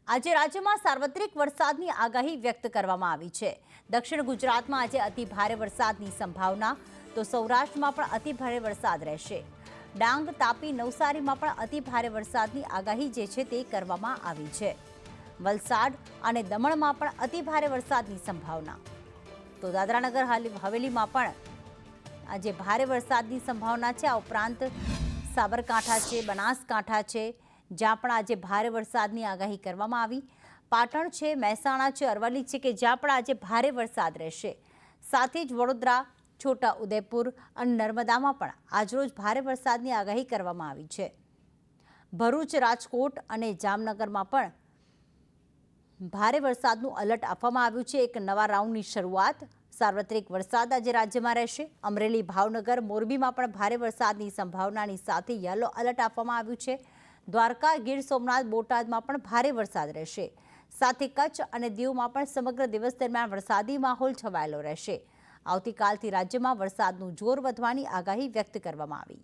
આજે રાજ્યમાં સાર્વત્રિક વરસાદની આગાહી વ્યક્ત કરવામાં આવી છે। દક્ષિણ ગુજરાતમાં આજે અતિ ભારે વરસાદની સંભાવના, તો સૌરાષ્ટ્રમાં પણ અતિ ભારે વરસાદ રહેશે। ડાંગ, તાપી, નવસારીમાં પણ અતિ ભારે વરસાદની આગાહી જે છે તે કરવામાં આવી છે। વલસાડ અને દમણમાં પણ અતિ ભારે વરસાદની સંભાવના, તો દાદરાનગર હવેલીમાં પણ આજે ભારે વરસાદની સંભાવના છે। આ ઉપરાંત સાબરકાંઠા છે, બનાસકાંઠા છે, જ્યાં પણ આજે ભારે વરસાદની આગાહી કરવામાં આવી। પાટણ છે, મહેસાણા છે, અરવલ્લી છે કે જ્યાં પણ આજે ભારે વરસાદ રહેશે। સાથે જ વડોદરા, છોટા ઉદેપુર અને નર્મદામાં પણ આજરોજ ભારે વરસાદની આગાહી કરવામાં આવી છે। ભરૂચ, રાજકોટ અને જામનગરમાં પણ ભારે વરસાદનું એલર્ટ આપવામાં આવ્યું છે। એક નવા રાઉન્ડની શરૂઆત, સાર્વત્રિક વરસાદ આજે રાજ્યમાં રહેશે। અમરેલી, ભાવનગર, મોરબીમાં પણ ભારે વરસાદની સંભાવનાની સાથે યલો એલર્ટ આપવામાં આવ્યું છે। દ્વારકા, ગીર સોમનાથ, બોટાદમાં પણ ભારે વરસાદ રહેશે। સાથે કચ્છ અને દીવમાં પણ સમગ્ર દિવસ દરમિયાન વરસાદી માહોલ છવાયેલો રહેશે। આવતીકાલથી રાજ્યમાં વરસાદનું જોર વધવાની આગાહી વ્યક્ત કરવામાં આવી।